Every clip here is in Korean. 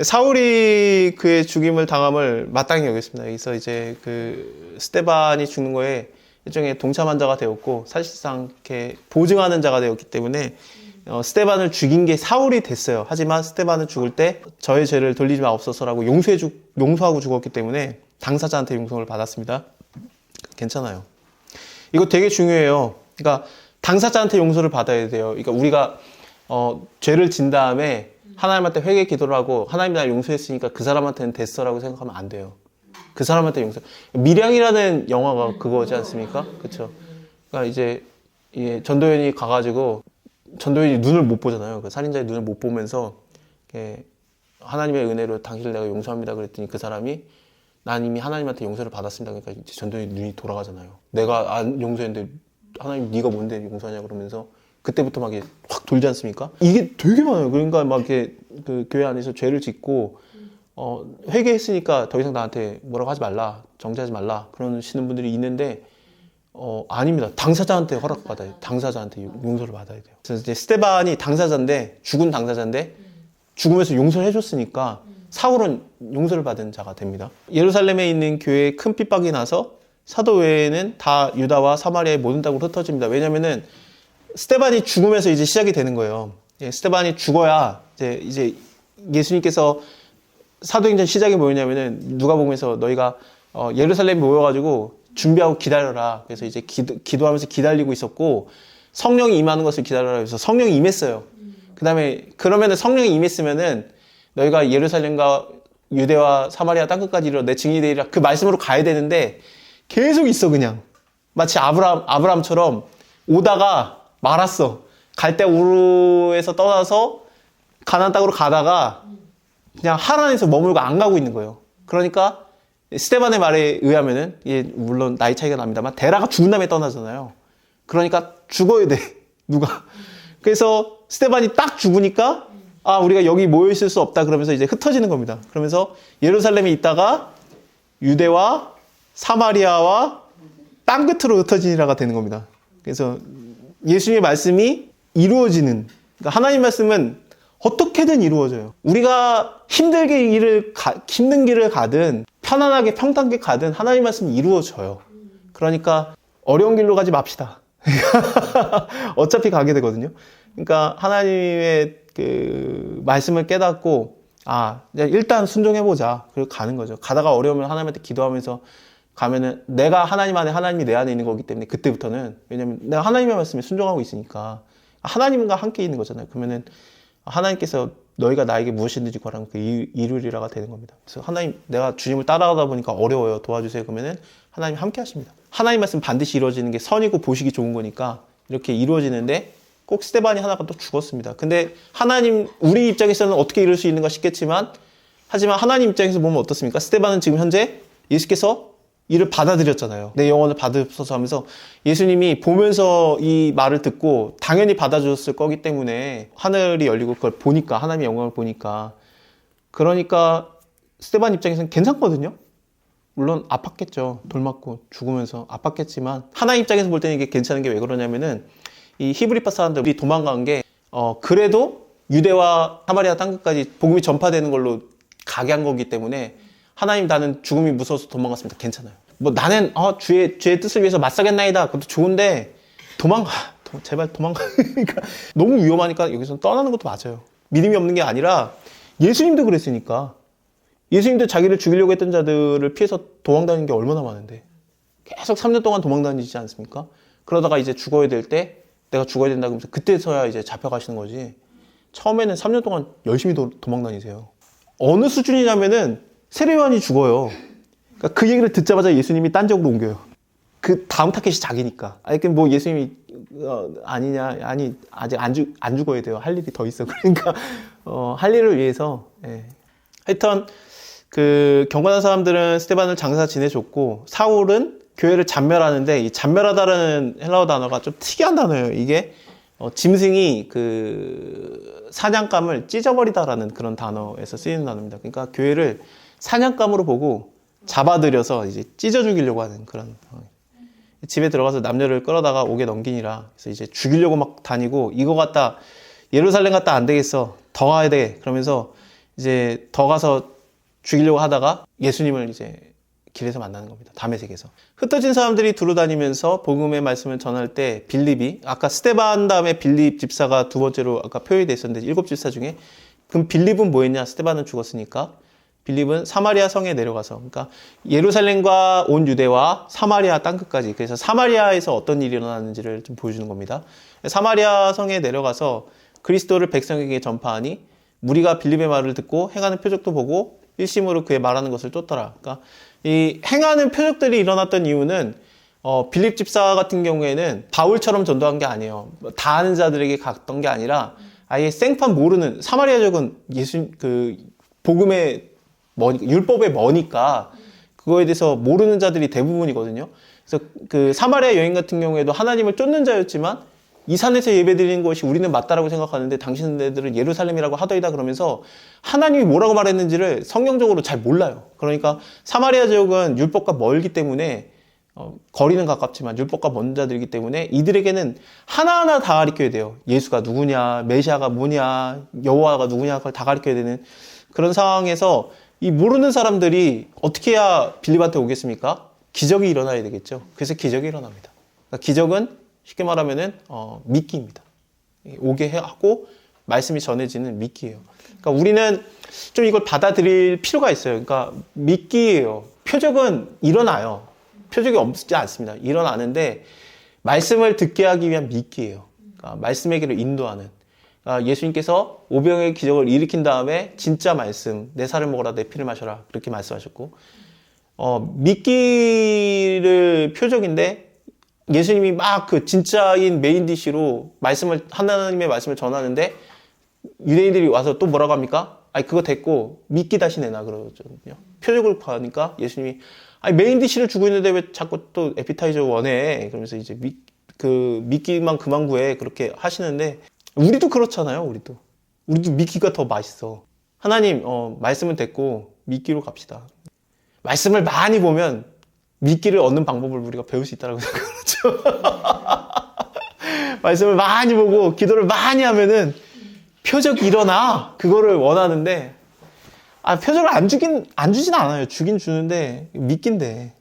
사울이 그의 죽임을 당함을 마땅히 여겼습니다. 여기서 이제 그 스데반이 죽는 거에 일종의 동참한 자가 되었고 사실상 이렇게 보증하는 자가 되었기 때문에 스데반을 죽인 게 사울이 됐어요. 하지만 스데반은 죽을 때 저의 죄를 돌리지 마옵소서라고 용서하고 죽었기 때문에 당사자한테 용서를 받았습니다. 괜찮아요. 이거 되게 중요해요. 그러니까 당사자한테 용서를 받아야 돼요. 그러니까 우리가 죄를 진 다음에 하나님한테 회개 기도를 하고 하나님이 날 용서했으니까 그 사람한테는 됐어라고 생각하면 안 돼요. 그 사람한테 용서. 미량이라는 영화가 그거지 않습니까? 그렇죠. 그러니까 이제 전도연이 가가지고 전도연이 눈을 못 보잖아요. 그 살인자의 눈을 못 보면서 하나님의 은혜로 당신을 내가 용서합니다 그랬더니 그 사람이 난 이미 하나님한테 용서를 받았습니다. 그러니까 이제 전도연이 눈이 돌아가잖아요. 내가 안 용서했는데 하나님 네가 뭔데 용서하냐 그러면서 그때부터 막 확 돌지 않습니까? 이게 되게 많아요. 그러니까 막 이렇게 그 교회 안에서 죄를 짓고 회개했으니까 더 이상 나한테 뭐라고 하지 말라, 정죄하지 말라 그러시는 분들이 있는데 아닙니다. 당사자한테 허락받아야 돼요. 당사자한테 용서를 받아야 돼요. 그래서 이제 스데반이 당사자인데 죽은 당사자인데 죽으면서 용서를 해줬으니까 사울은 용서를 받은 자가 됩니다. 예루살렘에 있는 교회에 큰 핍박이 나서 사도 외에는 다 유다와 사마리아의 모든 땅으로 흩어집니다. 왜냐면은 스데반이 죽으면서 이제 시작이 되는 거예요. 스데반이 죽어야 이제 예수님께서 사도행전 시작이 뭐였냐면은 누가복음에서 너희가 예루살렘에 모여가지고 준비하고 기다려라. 그래서 이제 기도하면서 기다리고 있었고 성령이 임하는 것을 기다려라. 그래서 성령이 임했어요. 그다음에 그러면은 성령이 임했으면은 너희가 예루살렘과 유대와 사마리아 땅끝까지 이르러 내 증인이 되리라. 그 말씀으로 가야 되는데 계속 있어 그냥. 마치 아브라함처럼 오다가 말았어. 갈대 우르에서 떠나서 가나안 땅으로 가다가 그냥 하란에서 머물고 안 가고 있는 거예요. 그러니까 스데반의 말에 의하면은 물론 나이 차이가 납니다만 데라가 죽은 다음에 떠나잖아요. 그러니까 죽어야 돼. 누가. 그래서 스데반이 딱 죽으니까 우리가 여기 모여 있을 수 없다 그러면서 이제 흩어지는 겁니다. 그러면서 예루살렘에 있다가 유대와 사마리아와 땅끝으로 흩어지니라가 되는 겁니다. 그래서 예수님의 말씀이 이루어지는, 그러니까 하나님 말씀은 어떻게든 이루어져요. 우리가 힘든 길을 가든 편안하게 평탄하게 가든 하나님 말씀이 이루어져요. 그러니까 어려운 길로 가지 맙시다. 어차피 가게 되거든요. 그러니까 하나님의 그 말씀을 깨닫고 일단 순종해보자. 그리고 가는 거죠. 가다가 어려우면 하나님한테 기도하면서 가면은 내가 하나님 안에 하나님이 내 안에 있는 거기 때문에 그때부터는, 왜냐면 내가 하나님의 말씀에 순종하고 있으니까 하나님과 함께 있는 거잖아요. 그러면은 하나님께서 너희가 나에게 무엇이든지 구하라면 그 이루리라가 되는 겁니다. 그래서 하나님, 내가 주님을 따라가다 보니까 어려워요. 도와주세요. 그러면은 하나님 함께 하십니다. 하나님 말씀 반드시 이루어지는 게 선이고 보시기 좋은 거니까 이렇게 이루어지는데 꼭 스데반이 하나가 또 죽었습니다. 근데 하나님, 우리 입장에서는 어떻게 이룰 수 있는가 싶겠지만, 하지만 하나님 입장에서 보면 어떻습니까? 스데반은 지금 현재 예수께서 이를 받아들였잖아요. 내 영혼을 받으소서 하면서 예수님이 보면서 이 말을 듣고 당연히 받아주셨을 거기 때문에 하늘이 열리고 그걸 보니까, 하나님의 영광을 보니까, 그러니까 스데반 입장에서는 괜찮거든요. 물론 아팠겠죠. 돌 맞고 죽으면서 아팠겠지만 하나님 입장에서 볼 때는 이게 괜찮은 게 왜 그러냐면은 이 히브리파 사람들이 도망간 게 그래도 유대와 사마리아 땅끝까지 복음이 전파되는 걸로 가게 한 거기 때문에 하나님, 나는 죽음이 무서워서 도망갔습니다. 괜찮아요. 뭐 나는 주의 뜻을 위해서 맞서겠나이다. 그것도 좋은데 제발 도망가. 그러니까 너무 위험하니까 여기서 떠나는 것도 맞아요. 믿음이 없는 게 아니라 예수님도 그랬으니까. 예수님도 자기를 죽이려고 했던 자들을 피해서 도망다니는 게 얼마나 많은데 계속 3년 동안 도망다니지 않습니까? 그러다가 이제 죽어야 될 때 내가 죽어야 된다 그러면서 그때서야 이제 잡혀가시는 거지. 처음에는 3년 동안 열심히 도망다니세요. 어느 수준이냐면은 세례요한이 죽어요. 그러니까 그 얘기를 듣자마자 예수님이 딴 지역으로 옮겨요. 그 다음 타겟이 자기니까. 뭐 예수님이 아니냐, 아니 아직 안 죽어야 돼요. 할 일이 더 있어. 그러니까 할 일을 위해서. 하여튼 그 경건한 사람들은 스데반을 장사 지내줬고 사울은 교회를 잔멸하는데, 이 잔멸하다라는 헬라어 단어가 좀 특이한 단어예요. 이게 짐승이 그 사냥감을 찢어버리다라는 그런 단어에서 쓰이는 단어입니다. 그러니까 교회를 사냥감으로 보고 잡아들여서 이제 찢어 죽이려고 하는 그런 상황. 집에 들어가서 남녀를 끌어다가 옥에 넘기니라. 그래서 이제 죽이려고 막 다니고, 이거 갖다 예루살렘 갔다 안 되겠어. 더 가야 돼. 그러면서 이제 더 가서 죽이려고 하다가 예수님을 이제 길에서 만나는 겁니다. 다메섹에서. 흩어진 사람들이 두루다니면서 복음의 말씀을 전할 때 빌립이, 아까 스데반 다음에 빌립 집사가 두 번째로 아까 표현이 됐었는데 7집사 중에, 그럼 빌립은 뭐 했냐? 스데반은 죽었으니까. 빌립은 사마리아 성에 내려가서, 그러니까 예루살렘과 온 유대와 사마리아 땅끝까지, 그래서 사마리아에서 어떤 일이 일어났는지를 좀 보여주는 겁니다. 사마리아 성에 내려가서 그리스도를 백성에게 전파하니 무리가 빌립의 말을 듣고 행하는 표적도 보고 일심으로 그의 말하는 것을 쫓더라. 그러니까 이 행하는 표적들이 일어났던 이유는 빌립 집사 같은 경우에는 바울처럼 전도한 게 아니에요. 다 아는 자들에게 갔던 게 아니라 아예 생판 모르는, 사마리아족은 복음의 율법에 머니까 그거에 대해서 모르는 자들이 대부분이거든요. 그래서 그 사마리아 여인 같은 경우에도 하나님을 쫓는 자였지만 이 산에서 예배드리는 것이 우리는 맞다라고 생각하는데 당신네들은 예루살렘이라고 하더이다 그러면서 하나님이 뭐라고 말했는지를 성경적으로 잘 몰라요. 그러니까 사마리아 지역은 율법과 멀기 때문에 거리는 가깝지만 율법과 먼 자들이기 때문에 이들에게는 하나하나 다 가르쳐야 돼요. 예수가 누구냐, 메시아가 뭐냐, 여호와가 누구냐, 그걸 다 가르쳐야 되는 그런 상황에서 이 모르는 사람들이 어떻게 해야 빌립한테 오겠습니까? 기적이 일어나야 되겠죠. 그래서 기적이 일어납니다. 그러니까 기적은 쉽게 말하면은 미끼입니다. 오게 하고 말씀이 전해지는 미끼예요. 그러니까 우리는 좀 이걸 받아들일 필요가 있어요. 그러니까 미끼예요. 표적은 일어나요. 표적이 없지 않습니다. 일어나는데 말씀을 듣게 하기 위한 미끼예요. 그러니까 말씀의 길을 인도하는. 그러니까 예수님께서 오병의 기적을 일으킨 다음에 진짜 말씀, 내 살을 먹어라, 내 피를 마셔라 그렇게 말씀하셨고, 미끼를 표적인데 예수님이 막 그 진짜인 메인 디시로 하나님의 말씀을 전하는데 유대인들이 와서 또 뭐라고 합니까? 아니 그거 됐고 미끼 다시 내놔 그러거든요. 표적을 구하니까 예수님이 아니 메인 디시를 주고 있는데 왜 자꾸 또 에피타이저 원해? 그러면서 이제 미끼만 그만 구해 그렇게 하시는데 우리도 그렇잖아요. 우리도 미끼가 더 맛있어. 하나님 말씀은 됐고 미끼로 갑시다. 말씀을 많이 보면 미끼를 얻는 방법을 우리가 배울 수 있다고 생각하죠. 말씀을 많이 보고 기도를 많이 하면은 표적이 일어나. 그거를 원하는데 표적을 안 주진 않아요. 주긴 주는데 미끼인데.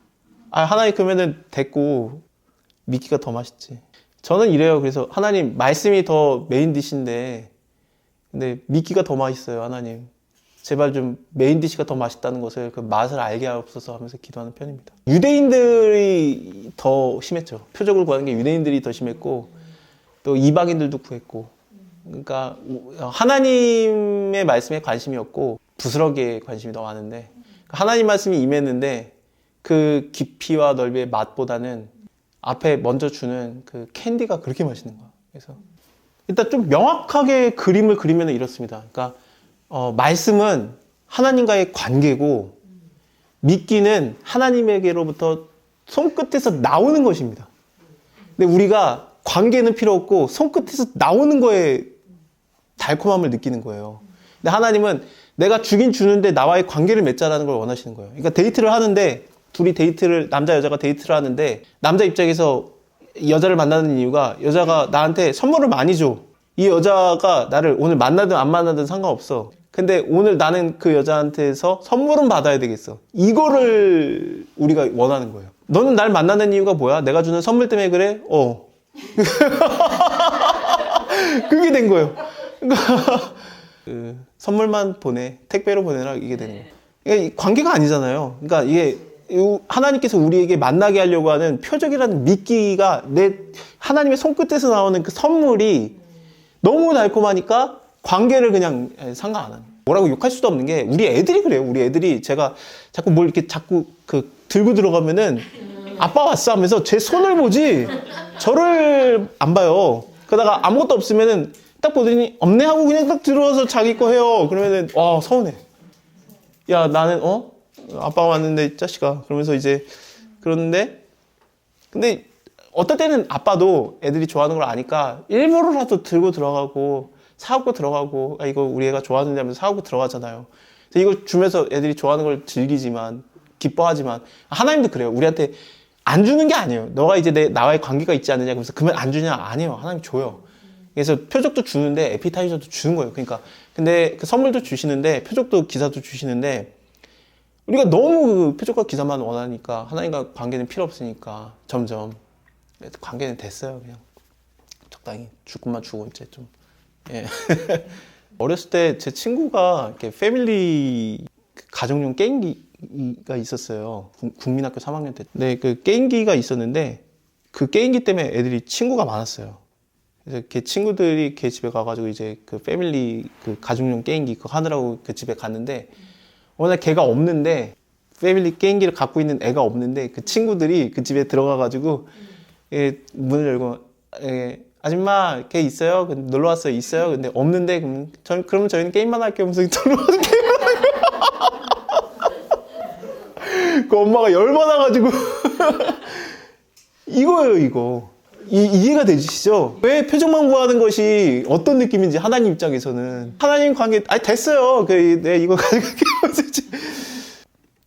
하나님 그러면은 됐고 미끼가 더 맛있지. 저는 이래요. 그래서 하나님 말씀이 더 메인 디시인데 근데 미끼가 더 맛있어요. 하나님. 제발 좀 메인 디시가 더 맛있다는 것을 그 맛을 알게 하옵소서 하면서 기도하는 편입니다. 유대인들이 더 심했죠. 표적을 구하는 게 유대인들이 더 심했고 또 이방인들도 구했고 그러니까 하나님의 말씀에 관심이 없고 부스러기에 관심이 더 많은데 하나님 말씀이 임했는데 그 깊이와 넓이의 맛보다는 앞에 먼저 주는 그 캔디가 그렇게 맛있는 거야. 그래서 일단 좀 명확하게 그림을 그리면 이렇습니다. 그러니까 말씀은 하나님과의 관계고 미끼는 하나님에게로부터 손끝에서 나오는 것입니다. 근데 우리가 관계는 필요 없고 손끝에서 나오는 거에 달콤함을 느끼는 거예요. 근데 하나님은 내가 주긴 주는데 나와의 관계를 맺자라는 걸 원하시는 거예요. 그러니까 데이트를 하는데 둘이 남자 여자가 데이트를 하는데 남자 입장에서 여자를 만나는 이유가 여자가 나한테 선물을 많이 줘. 이 여자가 나를 오늘 만나든 안 만나든 상관없어. 근데 오늘 나는 그 여자한테서 선물은 받아야 되겠어. 이거를 우리가 원하는 거예요. 너는 날 만나는 이유가 뭐야? 내가 주는 선물 때문에 그래? 그게 된 거예요. 그러니까 선물만 택배로 보내라 이게 되는 거예요. 그러니까 관계가 아니잖아요. 그러니까 이게 하나님께서 우리에게 만나게 하려고 하는 표적이라는 미끼가 하나님의 손끝에서 나오는 그 선물이 너무 달콤하니까 관계를 그냥 상관 안 하는. 뭐라고 욕할 수도 없는 게 우리 애들이 그래요. 우리 애들이 제가 자꾸 뭘 이렇게 자꾸 들고 들어가면은 아빠 왔어 하면서 제 손을 보지 저를 안 봐요. 그러다가 아무것도 없으면은 딱 보더니 없네 하고 그냥 딱 들어와서 자기 거 해요. 그러면은 서운해. 야 나는 아빠가 왔는데 이 자식아 그러면서 이제 그러는데 근데 어떨 때는 아빠도 애들이 좋아하는 걸 아니까 일부러라도 들고 들어가고 사오고 들어가고 이거 우리 애가 좋아하는데 하면서 사오고 들어가잖아요. 이걸 주면서 애들이 좋아하는 걸 즐기지만 기뻐하지만 하나님도 그래요. 우리한테 안 주는 게 아니에요. 너가 이제 나와의 관계가 있지 않느냐 그러면서 그러면 안 주냐? 아니에요. 하나님 줘요. 그래서 표적도 주는데 에피타이저도 주는 거예요. 그러니까 근데 그 선물도 주시는데 표적도 기사도 주시는데 우리가 너무 그 표적과 기사만 원하니까 하나님과 관계는 필요 없으니까 점점 관계는 됐어요. 그냥 적당히 줄 것만 주고 이제 좀 예. 어렸을 때 제 친구가 이렇게 패밀리 가정용 게임기가 있었어요. 국민학교 3학년 때. 네, 그 게임기가 있었는데 그 게임기 때문에 애들이 친구가 많았어요. 그래서 걔 친구들이 걔 집에 가가지고 이제 그 패밀리 그 가정용 게임기 그거 하느라고 그 집에 갔는데 어느 날 걔가 없는데 패밀리 게임기를 갖고 있는 애가 없는데 그 친구들이 그 집에 들어가가지고 예, 문을 열고 예, 아줌마 걔 있어요? 놀러 왔어요? 있어요? 근데 없는데 그러면 저희는 게임만 할게요. 무슨 들어와서 게임만 할게요. 그 엄마가 열받아가지고 이거예요 이거. 이해가 되시죠? 왜 표적만 구하는 것이 어떤 느낌인지 하나님 입장에서는 하나님 관계 됐어요. 네, 이거 가져갈게요.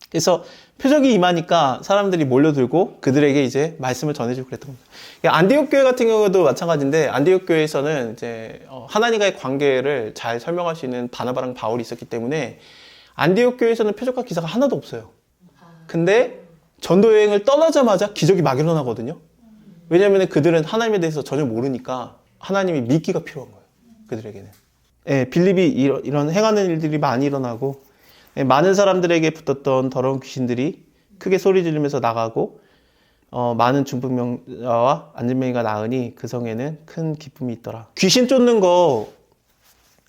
그래서 표적이 임하니까 사람들이 몰려들고 그들에게 이제 말씀을 전해주고 그랬던 겁니다. 안디옥 교회 같은 경우도 마찬가지인데 안디옥 교회에서는 이제 하나님과의 관계를 잘 설명할 수 있는 바나바랑 바울이 있었기 때문에 안디옥 교회에서는 표적과 기사가 하나도 없어요. 근데 전도 여행을 떠나자마자 기적이 막 일어나거든요. 왜냐하면 그들은 하나님에 대해서 전혀 모르니까 하나님이 믿기가 필요한 거예요. 그들에게는. 예, 빌립이 이런 행하는 일들이 많이 일어나고 예, 많은 사람들에게 붙었던 더러운 귀신들이 크게 소리 지르면서 나가고 많은 중풍병자와 안진뱅이가 나으니 그 성에는 큰 기쁨이 있더라. 귀신 쫓는 거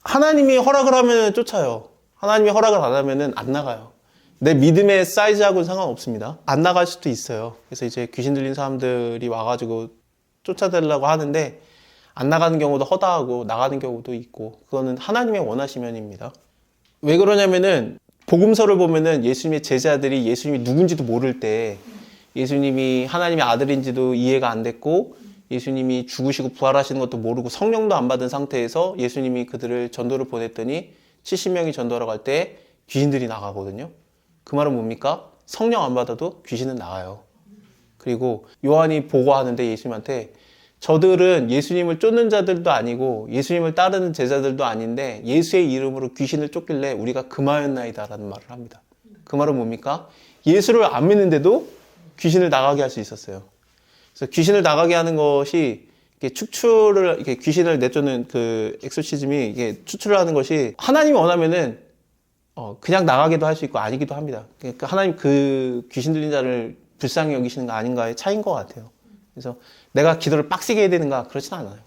하나님이 허락을 하면 쫓아요. 하나님이 허락을 안 하면 안 나가요. 내 믿음의 사이즈하고는 상관없습니다. 안 나갈 수도 있어요. 그래서 이제 귀신 들린 사람들이 와가지고 쫓아내려고 하는데 안 나가는 경우도 허다하고 나가는 경우도 있고 그거는 하나님의 원하시면입니다. 왜 그러냐면은 복음서를 보면은 예수님의 제자들이 예수님이 누군지도 모를 때 예수님이 하나님의 아들인지도 이해가 안 됐고 예수님이 죽으시고 부활하시는 것도 모르고 성령도 안 받은 상태에서 예수님이 그들을 전도를 보냈더니 70명이 전도하러 갈 때 귀신들이 나가거든요. 그 말은 뭡니까? 성령 안 받아도 귀신은 나가요. 그리고 요한이 보고하는데 예수님한테 저들은 예수님을 쫓는 자들도 아니고 예수님을 따르는 제자들도 아닌데 예수의 이름으로 귀신을 쫓길래 우리가 금하였나이다 라는 말을 합니다. 그 말은 뭡니까? 예수를 안 믿는데도 귀신을 나가게 할 수 있었어요. 그래서 귀신을 나가게 하는 것이 이렇게 귀신을 내쫓는 그 엑소시즘이 이게 추출을 하는 것이 하나님이 원하면은 그냥 나가기도 할 수 있고 아니기도 합니다. 그러니까 하나님 그 귀신 들린 자를 불쌍히 여기시는 거 아닌가의 차이인 것 같아요. 그래서 내가 기도를 빡세게 해야 되는가? 그렇진 않아요.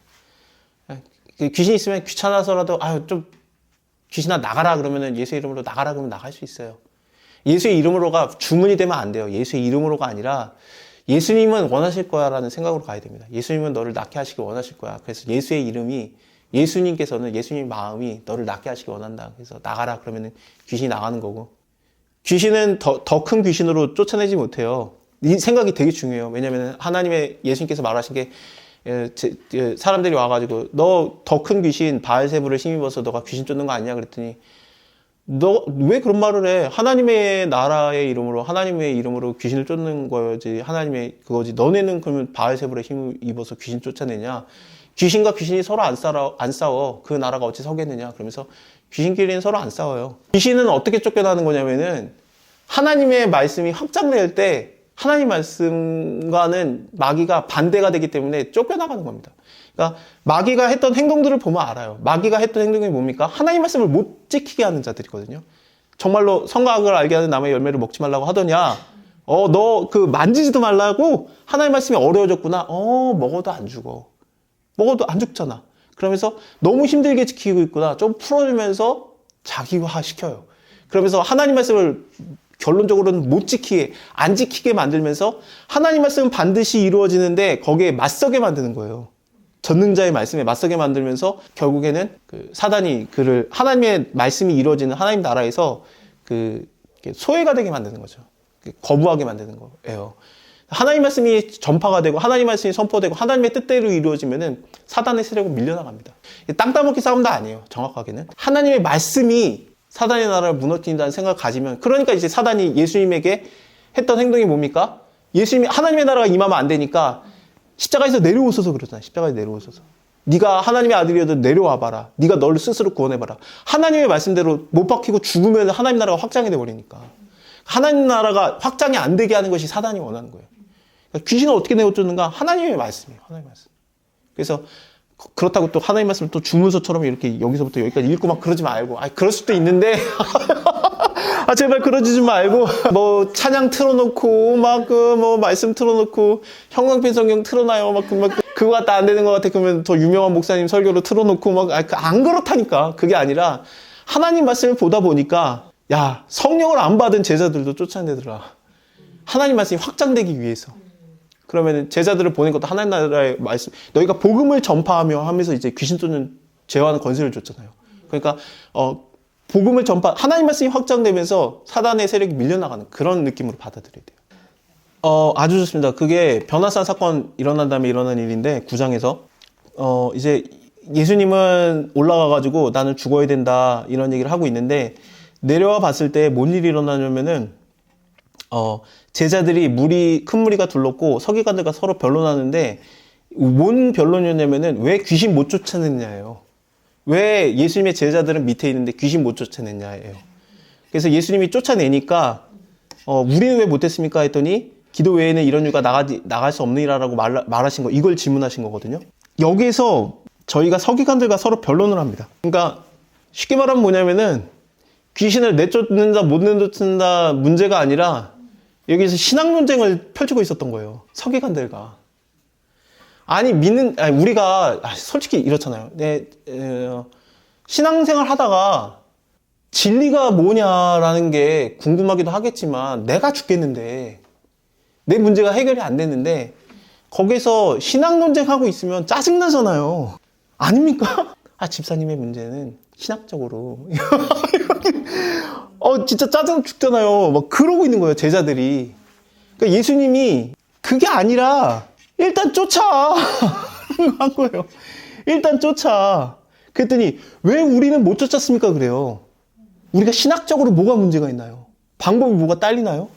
귀신 있으면 귀찮아서라도 좀 귀신아 나가라 그러면은 예수의 이름으로 나가라 그러면 나갈 수 있어요. 예수의 이름으로가 주문이 되면 안 돼요. 예수의 이름으로가 아니라 예수님은 원하실 거야 라는 생각으로 가야 됩니다. 예수님은 너를 낫게 하시길 원하실 거야. 그래서 예수의 이름이 예수님께서는 예수님 마음이 너를 낫게 하시길 원한다. 그래서 나가라 그러면은 귀신이 나가는 거고 귀신은 더 큰 귀신으로 쫓아내지 못해요. 이 생각이 되게 중요해요. 왜냐하면 하나님의 예수님께서 말하신 게 사람들이 와가지고 너 더 큰 귀신 바알세불을 힘입어서 너가 귀신 쫓는 거 아니냐 그랬더니 너 왜 그런 말을 해? 하나님의 나라의 이름으로 하나님의 이름으로 귀신을 쫓는 거지 하나님의 그거지 너네는 그러면 바알세불에 힘입어서 귀신 쫓아내냐? 귀신과 귀신이 서로 안 싸워. 그 나라가 어찌 서겠느냐. 그러면서 귀신끼리는 서로 안 싸워요. 귀신은 어떻게 쫓겨나는 거냐면은 하나님의 말씀이 확장될 때 하나님 말씀과는 마귀가 반대가 되기 때문에 쫓겨나가는 겁니다. 그러니까 마귀가 했던 행동들을 보면 알아요. 마귀가 했던 행동이 뭡니까? 하나님 말씀을 못 지키게 하는 자들이거든요. 정말로 선악을 알게 하는 나무의 열매를 먹지 말라고 하더냐. 너 그 만지지도 말라고 하나님 말씀이 어려워졌구나. 먹어도 안 죽어. 먹어도 안 죽잖아. 그러면서 너무 힘들게 지키고 있구나. 좀 풀어주면서 자기화 시켜요. 그러면서 하나님 말씀을 결론적으로는 못 지키게, 안 지키게 만들면서 하나님 말씀은 반드시 이루어지는데 거기에 맞서게 만드는 거예요. 전능자의 말씀에 맞서게 만들면서 결국에는 그 사단이 그를 하나님의 말씀이 이루어지는 하나님 나라에서 소외가 되게 만드는 거죠. 거부하게 만드는 거예요. 하나님 말씀이 전파가 되고 하나님 말씀이 선포되고 하나님의 뜻대로 이루어지면은 사단의 세력은 밀려나갑니다. 땅 따먹기 싸움도 아니에요. 정확하게는 하나님의 말씀이 사단의 나라를 무너뜨린다는 생각을 가지면 그러니까 이제 사단이 예수님에게 했던 행동이 뭡니까? 예수님이 하나님의 나라가 임하면 안 되니까 십자가에서 내려오셔서 그러잖아요. 십자가에 내려오셔서 네가 하나님의 아들이어도 내려와 봐라. 네가 너를 스스로 구원해 봐라. 하나님의 말씀대로 못 박히고 죽으면 하나님 나라가 확장이 돼 버리니까. 하나님 나라가 확장이 안 되게 하는 것이 사단이 원하는 거예요. 그러니까 귀신을 어떻게 내어쫓는가? 하나님의 말씀이에요. 하나님의 말씀. 그래서 그렇다고 또 하나님 말씀을 또 주문서처럼 이렇게 여기서부터 여기까지 읽고 막 그러지 말고, 그럴 수도 있는데 제발 그러지 좀 말고 뭐 찬양 틀어놓고 막 뭐 말씀 틀어놓고 형광펜 성경 틀어놔요 막 그거 갖다 안 되는 것 같아. 그러면 더 유명한 목사님 설교로 틀어놓고 막 안 그렇다니까. 그게 아니라 하나님 말씀을 보다 보니까 야, 성령을 안 받은 제자들도 쫓아내더라. 하나님 말씀이 확장되기 위해서. 그러면 제자들을 보낸 것도 하나님 나라의 말씀. 너희가 복음을 전파하며 하면서 이제 귀신 쫓는 제어하는 권세를 줬잖아요. 그러니까 복음을 전파, 하나님 말씀이 확장되면서 사단의 세력이 밀려나가는 그런 느낌으로 받아들여야 돼요. 아주 좋습니다. 그게 변화산 사건 일어난 다음에 일어난 일인데 9장에서 이제 예수님은 올라가가지고 나는 죽어야 된다 이런 얘기를 하고 있는데 내려와 봤을 때 뭔 일이 일어나냐면은 제자들이 큰 무리가 둘렀고 서기관들과 서로 변론하는데 뭔 변론이었냐면은 왜 귀신 못 쫓아냈냐예요. 왜 예수님의 제자들은 밑에 있는데 귀신 못 쫓아냈냐예요. 그래서 예수님이 쫓아내니까 우리는 왜 못했습니까 했더니 기도 외에는 이런 이유가 나갈 수 없느니라라고 말하신 거, 이걸 질문하신 거거든요. 여기에서 저희가 서기관들과 서로 변론을 합니다. 그러니까 쉽게 말하면 뭐냐면은 귀신을 내쫓는다 못 내쫓는다 문제가 아니라 여기서 신앙 논쟁을 펼치고 있었던 거예요. 서기관들과. 우리가 솔직히 이렇잖아요. 신앙생활 하다가 진리가 뭐냐라는 게 궁금하기도 하겠지만 내가 죽겠는데 내 문제가 해결이 안 됐는데 거기서 신앙 논쟁하고 있으면 짜증나잖아요. 아닙니까? 집사님의 문제는 신학적으로 진짜 짜증 죽잖아요. 막 그러고 있는 거예요, 제자들이. 그러니까 예수님이 그게 아니라 일단 쫓아 한 거예요. 일단 쫓아. 그랬더니 왜 우리는 못 쫓았습니까? 그래요. 우리가 신학적으로 뭐가 문제가 있나요? 방법이 뭐가 딸리나요?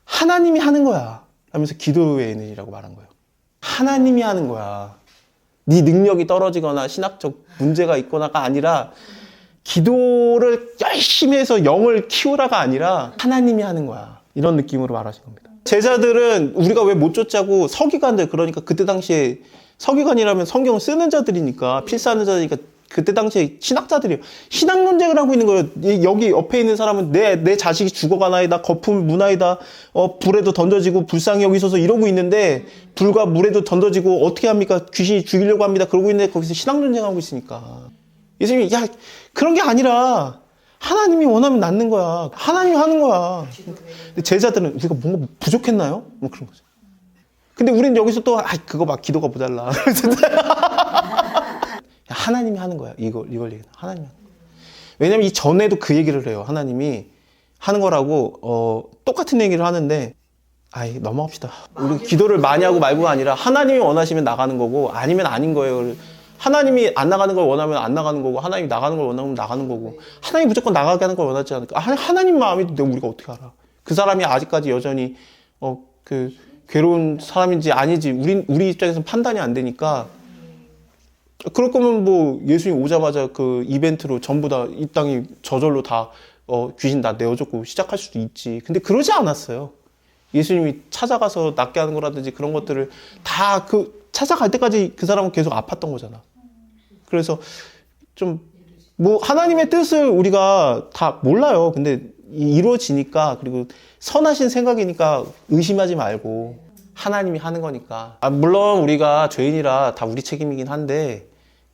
하나님이 하는 거야 하면서 기도 외에는이라고 말한 거예요. 하나님이 하는 거야. 네 능력이 떨어지거나 신학적 문제가 있거나가 아니라 기도를 열심히 해서 영을 키우라가 아니라 하나님이 하는 거야. 이런 느낌으로 말하신 겁니다. 제자들은 우리가 왜 못 쫓자고 서기관들, 그러니까 그때 당시에 서기관이라면 성경을 쓰는 자들이니까 필사하는 자들이니까 그때 당시에 신학자들이에요. 신학 논쟁을 하고 있는 거예요. 여기 옆에 있는 사람은 내 자식이 죽어가나이다. 거품 문화이다. 불에도 던져지고 불쌍히 여기 서서 이러고 있는데 불과 물에도 던져지고 어떻게 합니까? 귀신이 죽이려고 합니다. 그러고 있는데 거기서 신학 논쟁하고 있으니까. 예수님이 그런 게 아니라 하나님이 원하면 낫는 거야. 하나님이 하는 거야. 근데 제자들은 우리가 뭔가 부족했나요? 뭐 그런 거죠. 근데 우리는 여기서 또 그거 막 기도가 모자라. 하나님이 하는 거야. 이걸 얘기해. 하나님이 하는 거야. 왜냐면 이 전에도 그 얘기를 해요. 하나님이 하는 거라고 똑같은 얘기를 하는데 넘어갑시다. 우리 기도를 많이 하고 말고가 아니라 하나님이 원하시면 나가는 거고 아니면 아닌 거예요. 하나님이 안 나가는 걸 원하면 안 나가는 거고 하나님이 나가는 걸 원하면 나가는 거고 하나님이 무조건 나가게 하는 걸 원하지 않을까? 하나님 마음인데 우리가 어떻게 알아? 그 사람이 아직까지 여전히 그 괴로운 사람인지 아니지 우리 입장에서는 판단이 안 되니까 그럴 거면 뭐 예수님 오자마자 그 이벤트로 전부 다 이 땅이 저절로 다 귀신 다 내어줬고 시작할 수도 있지. 근데 그러지 않았어요. 예수님이 찾아가서 낫게 하는 거라든지 그런 것들을 다 찾아갈 때까지 그 사람은 계속 아팠던 거잖아. 그래서 좀 뭐 하나님의 뜻을 우리가 다 몰라요. 근데 이루어지니까 그리고 선하신 생각이니까 의심하지 말고 하나님이 하는 거니까. 물론 우리가 죄인이라 다 우리 책임이긴 한데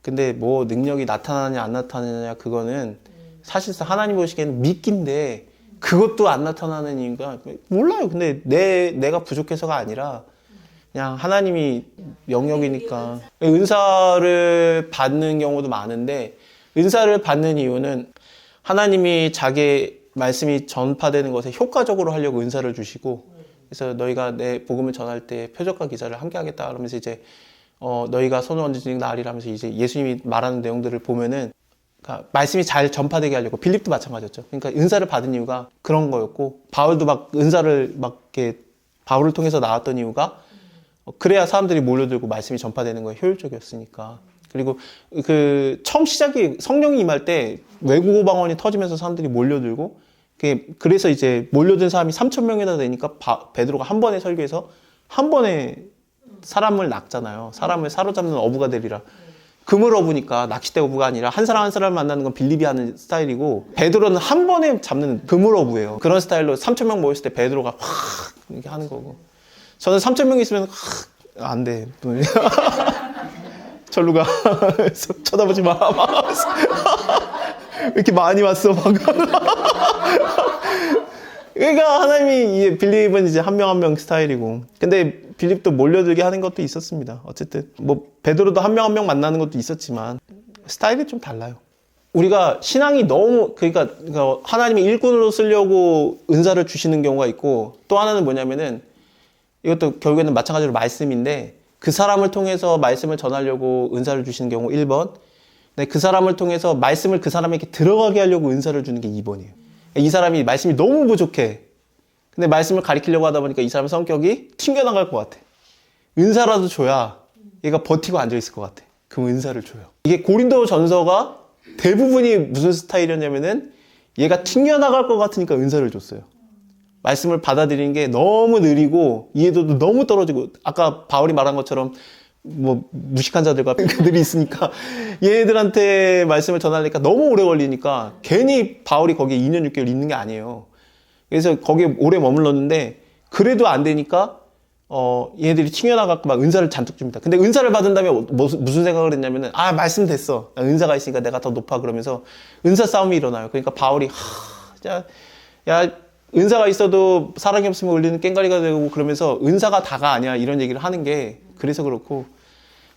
근데 뭐 능력이 나타나느냐 안 나타나느냐 그거는 사실상 하나님 보시기에는 미끼인데 그것도 안 나타나는 이유가 몰라요. 근데 내가 부족해서가 아니라 그냥 하나님이 영역이니까. 은사를 받는 경우도 많은데 은사를 받는 이유는 하나님이 자기 말씀이 전파되는 것에 효과적으로 하려고 은사를 주시고 그래서 너희가 내 복음을 전할 때 표적과 기사를 함께 하겠다 그러면서 이제 너희가 손을 얹어지는 날이라면서 이제 예수님이 말하는 내용들을 보면은 그러니까 말씀이 잘 전파되게 하려고. 빌립도 마찬가지였죠. 그러니까 은사를 받은 이유가 그런 거였고 바울도 막 은사를 막 이렇게 바울을 통해서 나왔던 이유가 그래야 사람들이 몰려들고 말씀이 전파되는 거에 효율적이었으니까. 그리고 그 처음 시작이 성령이 임할 때 외국어 방언이 터지면서 사람들이 몰려들고 그래서 이제 몰려든 사람이 3,000명이나 되니까 베드로가 한 번에 설교해서 한 번에 사람을 낚잖아요. 사람을 사로잡는 어부가 되리라. 그물 어부니까 낚싯대 어부가 아니라 한 사람 한 사람 만나는 건 빌립이 하는 스타일이고 베드로는 한 번에 잡는 그물 어부예요. 그런 스타일로 3,000명 모였을 때 베드로가 확 이렇게 하는 거고 저는 3,000명 있으면 안 돼. 절로 가. 쳐다보지 마. 왜 이렇게 많이 왔어? 그러니까 하나님이 빌립은 이제 한 명 한 명 스타일이고 근데 빌립도 몰려들게 하는 것도 있었습니다. 어쨌든 뭐 베드로도 한 명 한 명 만나는 것도 있었지만 스타일이 좀 달라요. 우리가 신앙이 너무 그러니까 하나님이 일꾼으로 쓰려고 은사를 주시는 경우가 있고 또 하나는 뭐냐면은 이것도 결국에는 마찬가지로 말씀인데 그 사람을 통해서 말씀을 전하려고 은사를 주시는 경우 1번 근데 그 사람을 통해서 말씀을 그 사람에게 들어가게 하려고 은사를 주는 게 2번이에요. 이 사람이 말씀이 너무 부족해. 근데 말씀을 가리키려고 하다 보니까 이 사람 성격이 튕겨나갈 것 같아. 은사라도 줘야 얘가 버티고 앉아있을 것 같아. 그럼 은사를 줘요. 이게 고린도 전서가 대부분이 무슨 스타일이었냐면은 얘가 튕겨나갈 것 같으니까 은사를 줬어요. 말씀을 받아들이는 게 너무 느리고 이해도도 너무 떨어지고 아까 바울이 말한 것처럼 뭐 무식한 자들과 그들이 있으니까 얘네들한테 말씀을 전하니까 너무 오래 걸리니까 괜히 바울이 거기에 2년 6개월 있는 게 아니에요. 그래서 거기에 오래 머물렀는데 그래도 안 되니까 얘네들이 튕겨나가고 막 은사를 잔뜩 줍니다. 근데 은사를 받은 다음에 무슨 생각을 했냐면은 말씀 됐어. 은사가 있으니까 내가 더 높아 그러면서 은사 싸움이 일어나요. 그러니까 바울이 야 은사가 있어도 사랑이 없으면 울리는 꽹과리가 되고 그러면서 은사가 다가 아니야 이런 얘기를 하는 게 그래서 그렇고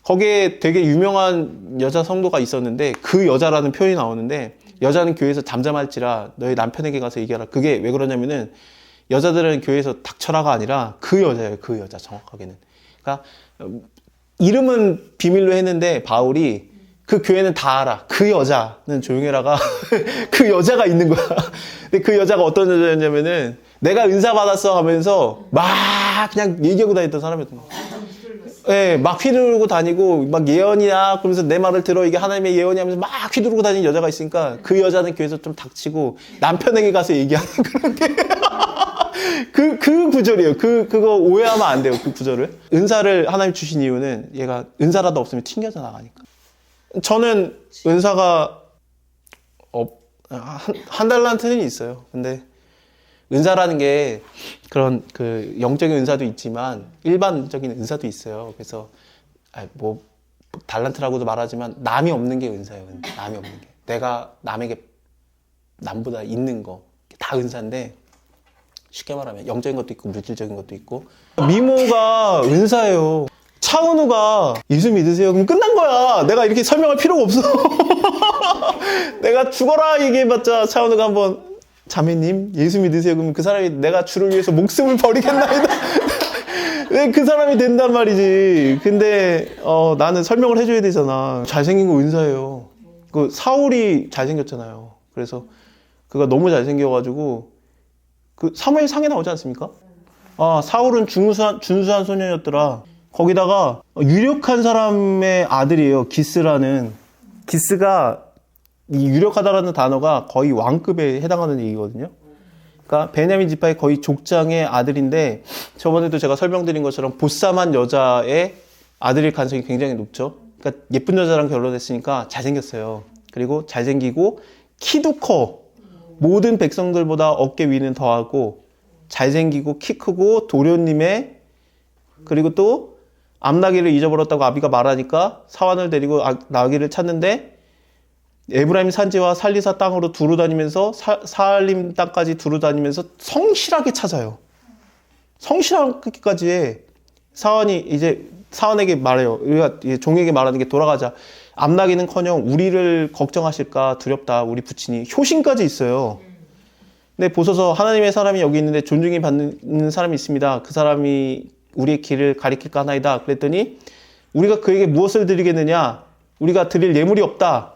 거기에 되게 유명한 여자 성도가 있었는데 그 여자라는 표현이 나오는데 여자는 교회에서 잠잠할지라 너희 남편에게 가서 얘기하라. 그게 왜 그러냐면은 여자들은 교회에서 닥쳐라가 아니라 그 여자예요. 그 여자 정확하게는. 그러니까 이름은 비밀로 했는데 바울이 그 교회는 다 알아. 그 여자는 조용해라가 그 여자가 있는 거야. 근데 그 여자가 어떤 여자였냐면은 내가 은사 받았어 하면서 막 그냥 얘기하고 다녔던 사람이었던 거야. 예, 막 휘두르고 다니고 막 예언이야 그러면서 내 말을 들어 이게 하나님의 예언이 하면서 막 휘두르고 다니는 여자가 있으니까 그 여자는 교회에서 좀 닥치고 남편에게 가서 얘기하는 그런 게 그 구절이에요. 그거 오해하면 안 돼요. 그 구절을. 은사를 하나님 주신 이유는 얘가 은사라도 없으면 튕겨져 나가니까. 저는 은사가 한 달란트는 있어요. 근데 은사라는 게 그런 그 영적인 은사도 있지만 일반적인 은사도 있어요. 그래서 뭐 달란트라고도 말하지만 남이 없는 게 은사예요. 남이 없는 게 내가 남에게 남보다 있는 거 다 은사인데 쉽게 말하면 영적인 것도 있고 물질적인 것도 있고 미모가 은사예요. 차은우가 예수 믿으세요? 그럼 끝난 거야. 내가 이렇게 설명할 필요가 없어. 내가 죽어라 얘기해봤자 차은우가 한번 자매님 예수 믿으세요? 그러면 그 사람이 내가 주를 위해서 목숨을 버리겠나이다. 왜 그 사람이 된단 말이지. 근데 나는 설명을 해줘야 되잖아. 잘생긴 거 은사예요. 그 사울이 잘생겼잖아요. 그래서 그가 너무 잘생겨가지고 그 사무엘 상에 나오지 않습니까? 사울은 준수한 소년이었더라. 거기다가 유력한 사람의 아들이에요. 기스라는. 기스가 이 유력하다라는 단어가 거의 왕급에 해당하는 얘기거든요. 그러니까 베냐민 지파의 거의 족장의 아들인데 저번에도 제가 설명드린 것처럼 보쌈한 여자의 아들일 가능성이 굉장히 높죠. 그러니까 예쁜 여자랑 결혼했으니까 잘생겼어요. 그리고 잘생기고 키도 커. 모든 백성들보다 어깨 위는 더하고 잘생기고 키 크고 도련님의 그리고 또 암나귀를 잊어버렸다고 아비가 말하니까 사환을 데리고 나귀를 찾는데 에브라임 산지와 살리사 땅으로 두루 다니면서 사알림 땅까지 두루 다니면서 성실하게 찾아요. 성실하기까지 해. 사환이 이제 사환에게 말해요. 우리가 종에게 말하는 게 돌아가자. 암나귀는커녕 우리를 걱정하실까 두렵다. 우리 부친이 효심까지 있어요. 근데 보소서 하나님의 사람이 여기 있는데 존중이 받는 사람이 있습니다. 그 사람이 우리의 길을 가리킬까 하나이다. 그랬더니 우리가 그에게 무엇을 드리겠느냐? 우리가 드릴 예물이 없다.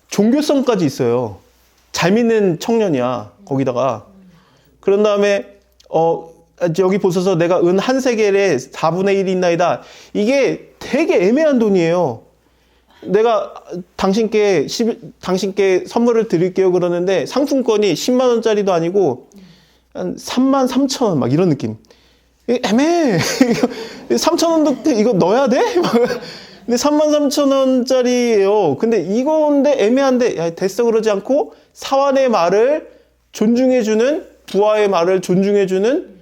종교성까지 있어요. 잘 믿는 청년이야. 거기다가. 그런 다음에 여기 보셔서 내가 은 한 세겔에 4분의 1이 있나이다. 이게 되게 애매한 돈이에요. 내가 당신께 선물을 드릴게요 그러는데 상품권이 10만 원짜리도 아니고 한 3만 3천 원 막 이런 느낌. 애매해. 3천 원도 이거 넣어야 돼? 근데 3만 3천 원짜리예요. 근데 이건데 애매한데 야, 됐어 그러지 않고 사환의 말을 존중해주는, 부하의 말을 존중해주는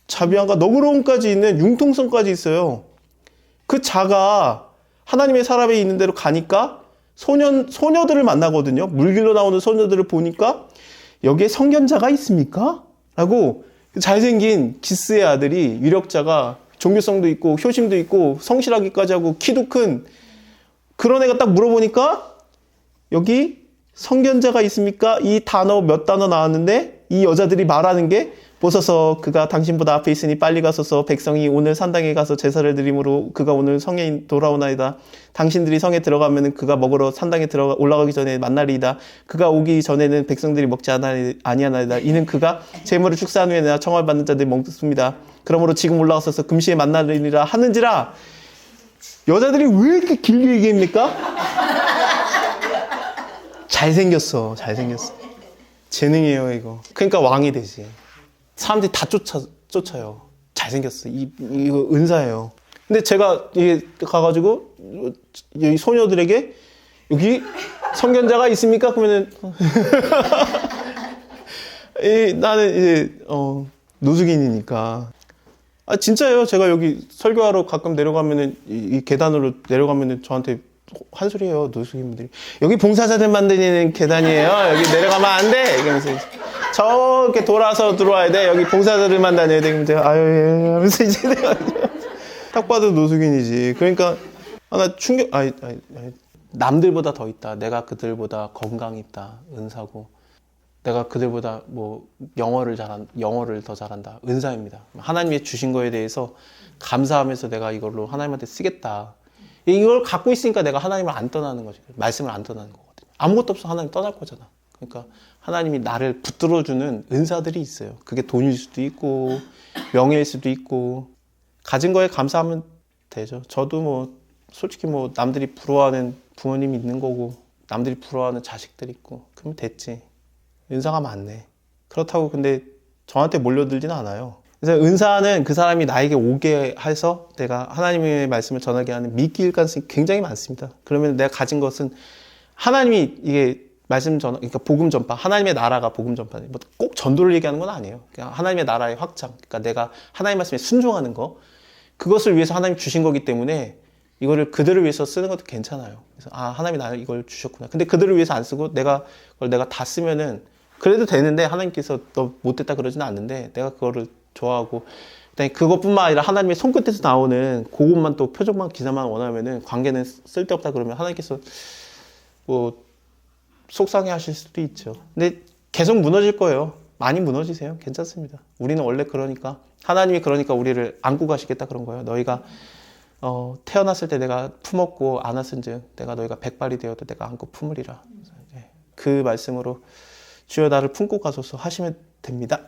자비함과 너그러움까지 있는 융통성까지 있어요. 그 자가 하나님의 사람이 있는 데로 가니까 소녀들을 만나거든요. 물길로 나오는 소녀들을 보니까 여기에 성견자가 있습니까? 라고 잘생긴 기스의 아들이, 유력자가 종교성도 있고 효심도 있고 성실하기까지 하고 키도 큰 그런 애가 딱 물어보니까 여기 성견자가 있습니까? 이 단어 몇 단어 나왔는데 이 여자들이 말하는 게 보소서 그가 당신보다 앞에 있으니 빨리 가소서 백성이 오늘 산당에 가서 제사를 드림으로 그가 오늘 성에 돌아오나이다. 당신들이 성에 들어가면 그가 먹으러 산당에 올라가기 전에 만날이다. 그가 오기 전에는 백성들이 먹지 아니하나이다. 이는 그가 재물을 축사한 후에 내가 청함을 받는 자들이 먹습니다. 그러므로 지금 올라가서 금시에 만나리라 하는지라. 여자들이 왜 이렇게 길게 얘기합니까? 잘생겼어. 재능이에요 이거. 그러니까 왕이 되지. 사람들이 다 쫓아요. 잘생겼어. 이거 은사예요. 근데 제가 이게 가가지고 이 소녀들에게 여기 성견자가 있습니까? 그러면은 나는 이제 노숙인이니까. 아 진짜예요. 제가 여기 설교하러 가끔 내려가면은 이 계단으로 내려가면은 저한테 한 소리예요. 노숙인분들이 여기 봉사자들 만드는 계단이에요. 여기 내려가면 안 돼. 이러면서 저렇게 돌아서 들어와야 돼. 여기 봉사자들만 다녀야 돼. 그러면 제가 아유 예 하면서 이제 내가 딱 봐도 노숙인이지. 그러니까 나 충격. 남들보다 더 있다. 내가 그들보다 건강이 있다. 은사고. 내가 그들보다 뭐 영어를 더 잘한다. 은사입니다. 하나님이 주신 거에 대해서 감사하면서 내가 이걸로 하나님한테 쓰겠다. 이걸 갖고 있으니까 내가 하나님을 안 떠나는 거지. 말씀을 안 떠나는 거거든요. 아무것도 없어 하나님 떠날 거잖아. 그러니까 하나님이 나를 붙들어주는 은사들이 있어요. 그게 돈일 수도 있고 명예일 수도 있고 가진 거에 감사하면 되죠. 저도 뭐 솔직히 뭐 남들이 부러워하는 부모님이 있는 거고 남들이 부러워하는 자식들이 있고 그러면 됐지. 은사가 많네. 그렇다고 근데 저한테 몰려들지는 않아요. 그래서 은사는 그 사람이 나에게 오게 해서 내가 하나님의 말씀을 전하게 하는 미끼일 가능성이 굉장히 많습니다. 그러면 내가 가진 것은 하나님이 이게 말씀 전파, 그러니까 복음 전파, 하나님의 나라가 복음 전파, 뭐 꼭 전도를 얘기하는 건 아니에요. 그러니까 하나님의 나라의 확장, 그러니까 내가 하나님 말씀에 순종하는 거, 그것을 위해서 하나님 주신 거기 때문에 이거를 그들을 위해서 쓰는 것도 괜찮아요. 그래서 하나님이 나를 이걸 주셨구나. 근데 그들을 위해서 안 쓰고 그걸 내가 다 쓰면은 그래도 되는데 하나님께서 너 못됐다 그러지는 않는데 내가 그거를 좋아하고 그것뿐만 아니라 하나님의 손끝에서 나오는 그것만 또 표적만 기사만 원하면은 관계는 쓸데없다 그러면 하나님께서 뭐 속상해 하실 수도 있죠. 근데 계속 무너질 거예요. 많이 무너지세요. 괜찮습니다. 우리는 원래 그러니까 하나님이 그러니까 우리를 안고 가시겠다 그런 거예요. 너희가 태어났을 때 내가 품었고 안았은즉 내가 너희가 백발이 되어도 내가 안고 품으리라. 그 말씀으로 주여 나를 품고 가소서 하시면 됩니다.